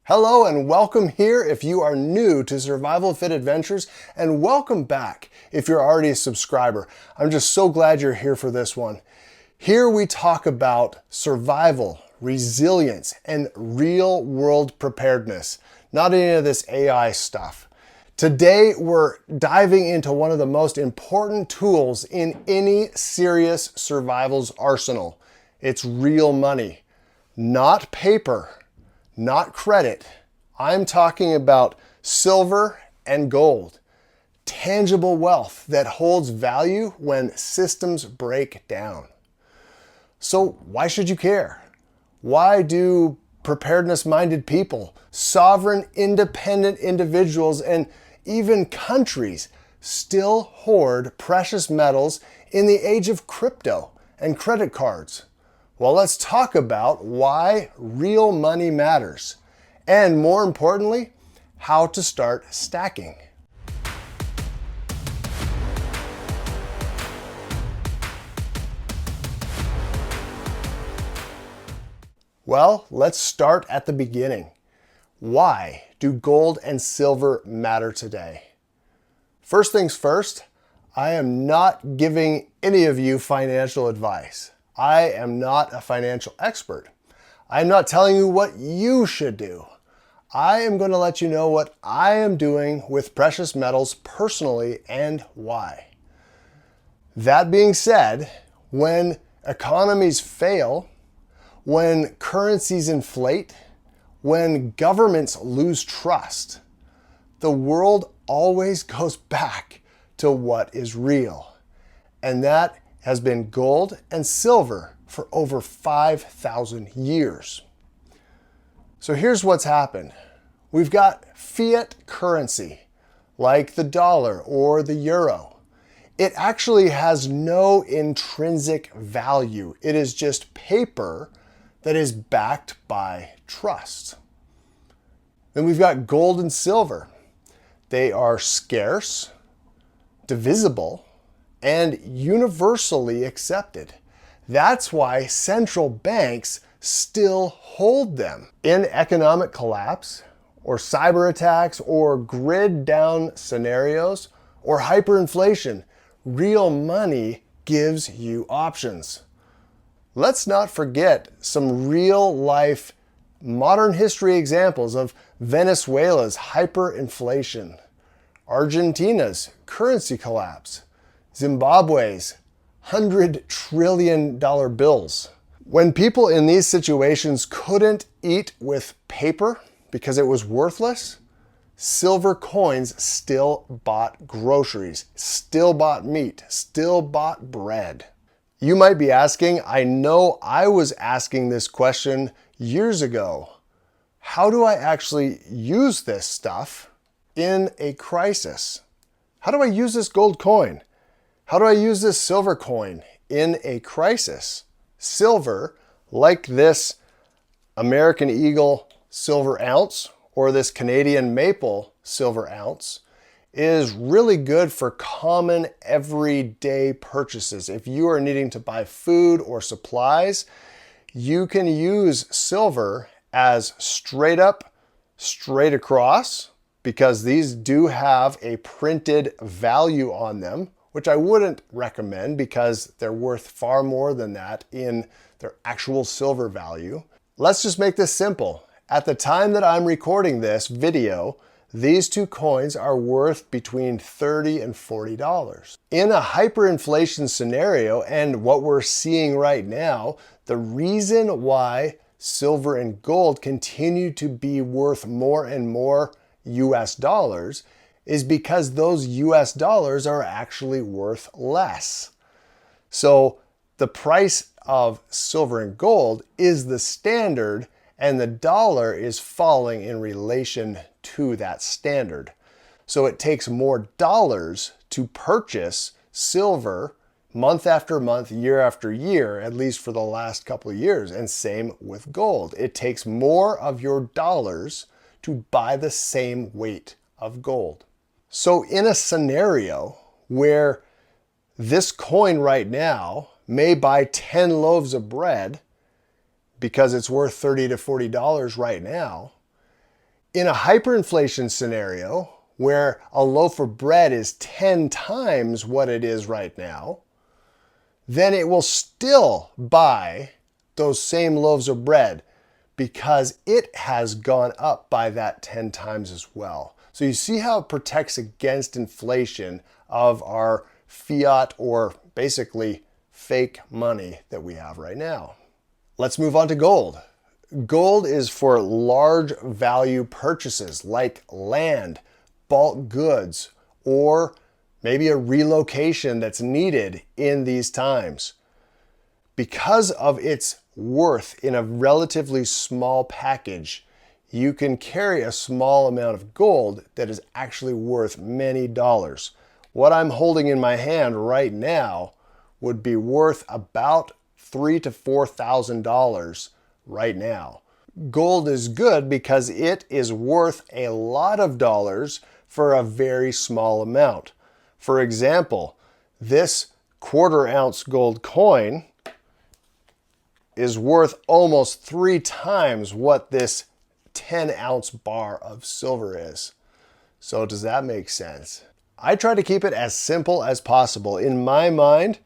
Hello and welcome here if you are new to Survival Fit Adventures, and welcome back if you're already a subscriber. I'm just so glad you're here for this one. Here we talk about survival, resilience, and real world preparedness, not any of this AI stuff. Today we're diving into one of the most important tools in any serious survival's arsenal. It's real money, not paper. Not credit. I'm talking about silver and gold, tangible wealth that holds value when systems break down. So why should you care? Why do preparedness-minded people, sovereign, independent individuals, and even countries still hoard precious metals in the age of crypto and credit cards? Well, let's talk about why real money matters, and more importantly, how to start stacking. Well, let's start at the beginning. Why do gold and silver matter today? First things first, I am not giving any of you financial advice. I am not a financial expert. I'm not telling you what you should do. I am going to let you know what I am doing with precious metals personally and why. That being said, when economies fail, when currencies inflate, when governments lose trust, the world always goes back to what is real. And that has been gold and silver for over 5,000 years. So here's what's happened. We've got fiat currency, like the dollar or the euro. It actually has no intrinsic value. It is just paper that is backed by trust. Then we've got gold and silver. They are scarce, divisible, and universally accepted. That's why central banks still hold them. In economic collapse, or cyber attacks, or grid down scenarios, or hyperinflation, real money gives you options. Let's not forget some real life modern history examples of Venezuela's hyperinflation, Argentina's currency collapse, Zimbabwe's $100 trillion bills. When people in these situations couldn't eat with paper because it was worthless, silver coins still bought groceries, still bought meat, still bought bread. You might be asking, I know I was asking this question years ago, how do I actually use this stuff in a crisis? How do I use this gold coin? How do I use this silver coin in a crisis? Silver, like this American Eagle silver ounce or this Canadian Maple silver ounce, is really good for common everyday purchases. If you are needing to buy food or supplies, you can use silver as straight up, straight across, because these do have a printed value on them, which I wouldn't recommend because they're worth far more than that in their actual silver value. Let's just make this simple. At the time that I'm recording this video, these two coins are worth between $30 and $40. In a hyperinflation scenario, and what we're seeing right now, the reason why silver and gold continue to be worth more and more US dollars is because those US dollars are actually worth less. So the price of silver and gold is the standard, and the dollar is falling in relation to that standard. So it takes more dollars to purchase silver month after month, year after year, at least for the last couple of years, and same with gold. It takes more of your dollars to buy the same weight of gold. So in a scenario where this coin right now may buy 10 loaves of bread because it's worth $30 to $40 right now, In a hyperinflation scenario where a loaf of bread is 10 times what it is right now, then it will still buy those same loaves of bread because it has gone up by that 10 times as well. So you see how it protects against inflation of our fiat, or basically fake money that we have right now. Let's move on to gold. Gold is for large value purchases like land, bulk goods, or maybe a relocation that's needed in these times. Because of its worth in a relatively small package, you can carry a small amount of gold that is actually worth many dollars. What I'm holding in my hand right now would be worth about $3,000 to $4,000 right now. Gold is good because it is worth a lot of dollars for a very small amount. For example, this 1/4 ounce gold coin is worth almost 3 times what this 10-ounce bar of silver is. So does that make sense? I try to keep it as simple as possible. In my mind,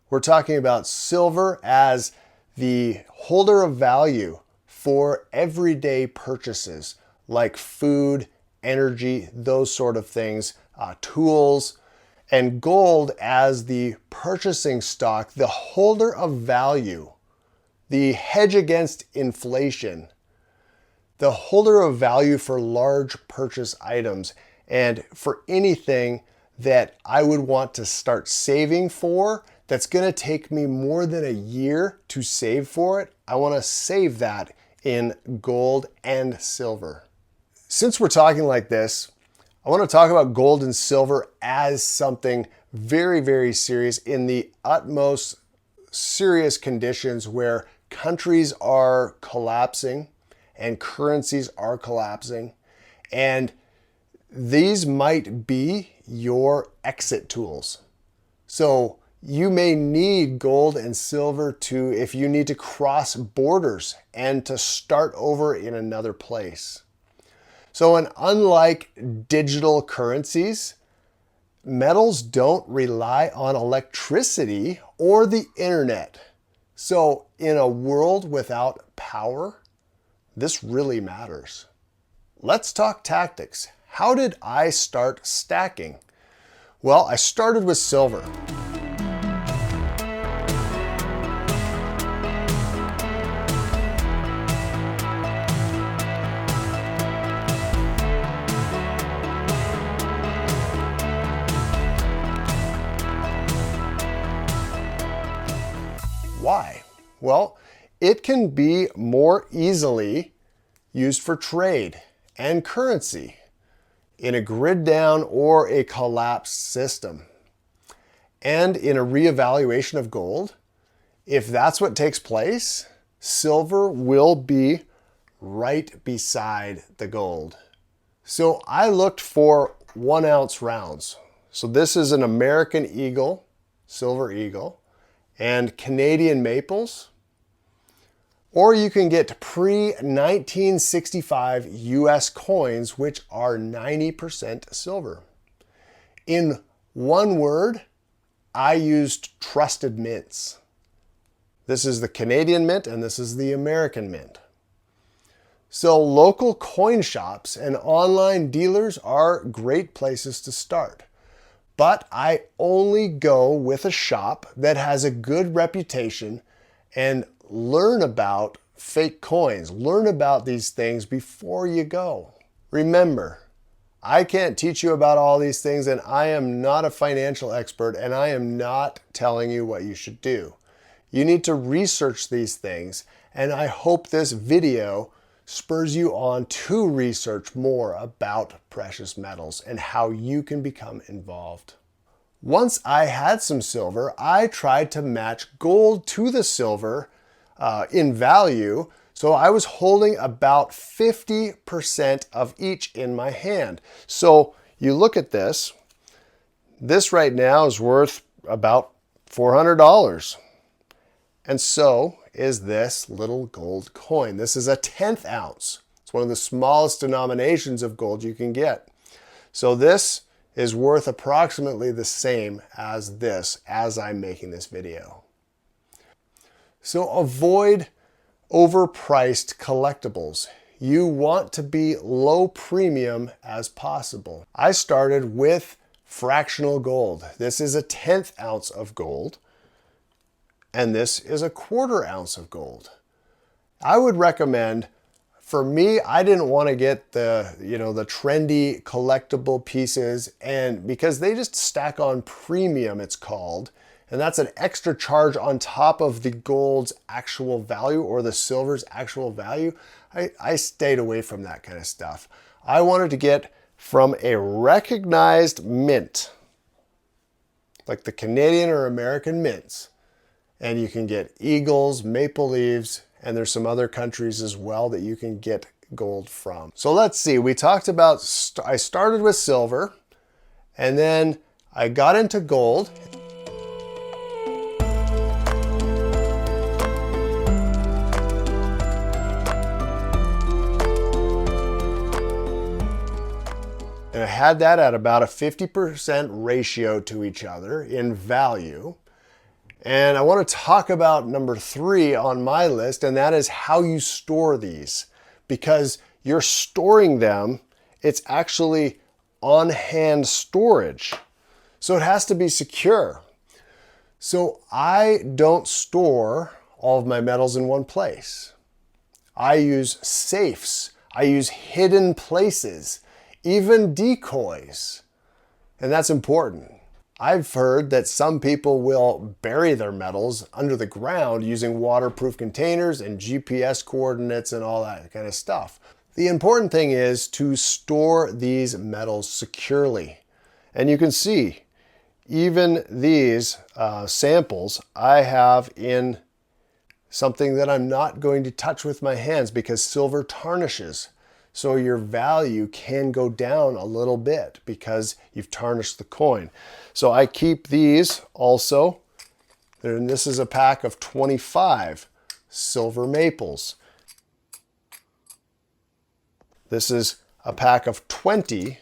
we're talking about silver as the holder of value for everyday purchases like food, energy, those sort of things, tools, and gold as the purchasing stock, the holder of value, the hedge against inflation, the holder of value for large purchase items, and for anything that I would want to start saving for that's going to take me more than a year to save for it. I want to save that in gold and silver. Since we're talking like this, I want to talk about gold and silver as something very, very serious in the utmost serious conditions where countries are collapsing and currencies are collapsing, and these might be your exit tools. So you may need gold and silver to, if you need to cross borders and to start over in another place. So, and unlike digital currencies, metals don't rely on electricity or the internet. So in a world without power, this really matters. Let's talk tactics. How did I start stacking? Well, I started with silver. Why? Well, it can be more easily used for trade and currency in a grid down or a collapsed system. And in a reevaluation of gold, if that's what takes place, silver will be right beside the gold. So I looked for 1 ounce rounds. So this is an American Eagle, Silver Eagle, and Canadian maples. Or you can get pre-1965 US coins, which are 90% silver. In one word, I used trusted mints. This is the Canadian mint and this is the American mint. So local coin shops and online dealers are great places to start. But I only go with a shop that has a good reputation and learn about fake coins. Learn about these things before you go. Remember, I can't teach you about all these things, and I am not a financial expert, and I am not telling you what you should do. You need to research these things, and I hope this video spurs you on to research more about precious metals and how you can become involved. Once I had some silver, I tried to match gold to the silver in value. So I was holding about 50% of each in my hand. So you look at this. This right now is worth about $400. And so is this little gold coin. This is a 1/10 ounce. That's one of the smallest denominations of gold you can get. So this is worth approximately the same as this as I'm making this video. So avoid overpriced collectibles. You want to be low premium as possible. I started with fractional gold. This is a 1/10 ounce of gold, and this is a 1/4 ounce of gold. I would recommend, for me, I didn't want to get the trendy collectible pieces, and because they just stack on premium, it's called, and that's an extra charge on top of the gold's actual value or the silver's actual value. I stayed away from that kind of stuff. I wanted to get from a recognized mint, like the Canadian or American mints, and you can get eagles, maple leaves, and there's some other countries as well that you can get gold from. So let's see, we talked about, I started with silver, and then I got into gold. And I had that at about a 50% ratio to each other in value. And I want to talk about number 3 on my list, and that is how you store these. Because you're storing them, it's actually on-hand storage. So it has to be secure. So I don't store all of my metals in one place. I use safes. I use hidden places. Even decoys, and that's important. I've heard that some people will bury their metals under the ground using waterproof containers and GPS coordinates and all that kind of stuff. The important thing is to store these metals securely. And you can see, even these samples I have in something that I'm not going to touch with my hands because silver tarnishes. So your value can go down a little bit because you've tarnished the coin. So I keep these also. And this is a pack of 25 silver maples. This is a pack of 20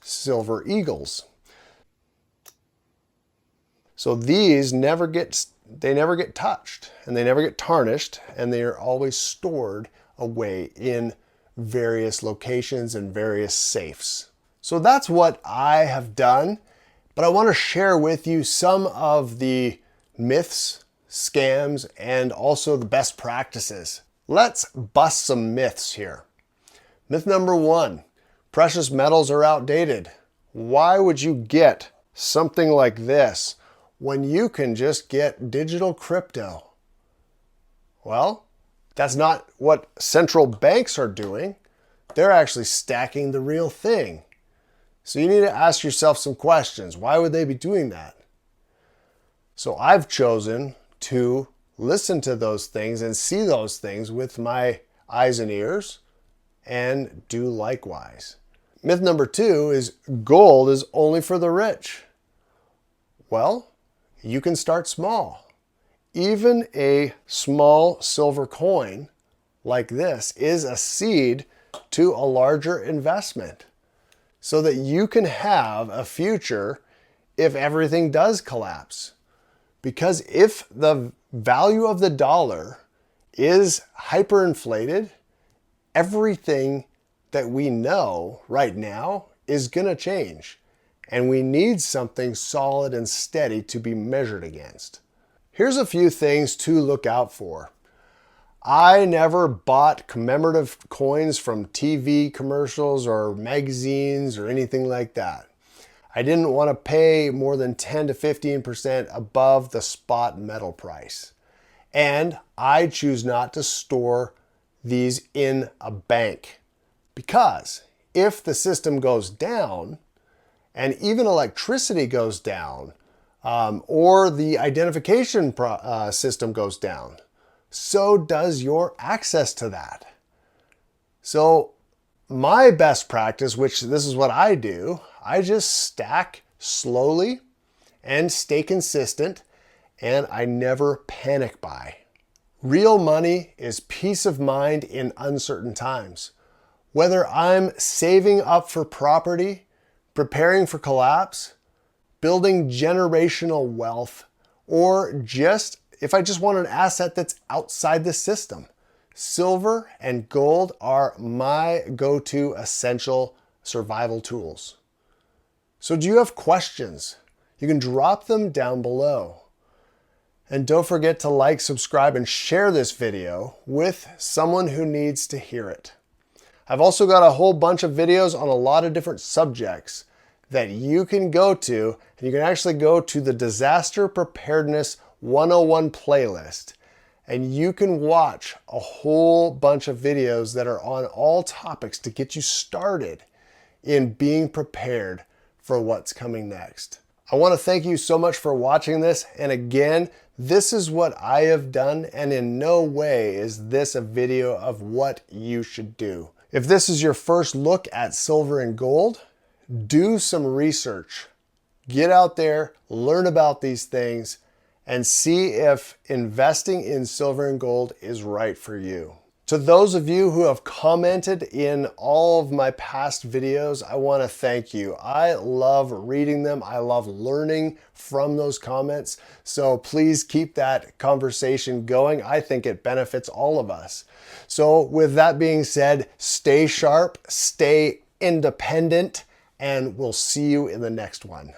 silver eagles. So these never get touched, and they never get tarnished, and they are always stored away in various locations and various safes. So that's what I have done, but I want to share with you some of the myths, scams, and also the best practices. Let's bust some myths here. Myth number 1, precious metals are outdated. Why would you get something like this when you can just get digital crypto? Well, that's not what central banks are doing. They're actually stacking the real thing. So you need to ask yourself some questions. Why would they be doing that? So I've chosen to listen to those things and see those things with my eyes and ears and do likewise. Myth number 2 is gold is only for the rich. Well, you can start small. Even a small silver coin like this is a seed to a larger investment so that you can have a future if everything does collapse. Because if the value of the dollar is hyperinflated, everything that we know right now is going to change. And we need something solid and steady to be measured against. Here's a few things to look out for. I never bought commemorative coins from TV commercials or magazines or anything like that. I didn't want to pay more than 10 to 15% above the spot metal price. And I choose not to store these in a bank because if the system goes down and even electricity goes down, or the identification system goes down, so does your access to that. So my best practice, which this is what I do, I just stack slowly and stay consistent, and I never panic buy. Real money is peace of mind in uncertain times. Whether I'm saving up for property, preparing for collapse, building generational wealth, or if I just want an asset that's outside the system, silver and gold are my go-to essential survival tools. So do you have questions? You can drop them down below. And don't forget to like, subscribe, and share this video with someone who needs to hear it. I've also got a whole bunch of videos on a lot of different subjects that you can go to, and you can actually go to the Disaster Preparedness 101 playlist, and you can watch a whole bunch of videos that are on all topics to get you started in being prepared for what's coming next. I want to thank you so much for watching this, and again, this is what I have done, and in no way is this a video of what you should do. If this is your first look at silver and gold, do some research. Get out there, learn about these things, and see if investing in silver and gold is right for you. To those of you who have commented in all of my past videos, I want to thank you. I love reading them. I love learning from those comments. So please keep that conversation going. I think it benefits all of us. So with that being said, stay sharp, stay independent, and we'll see you in the next one.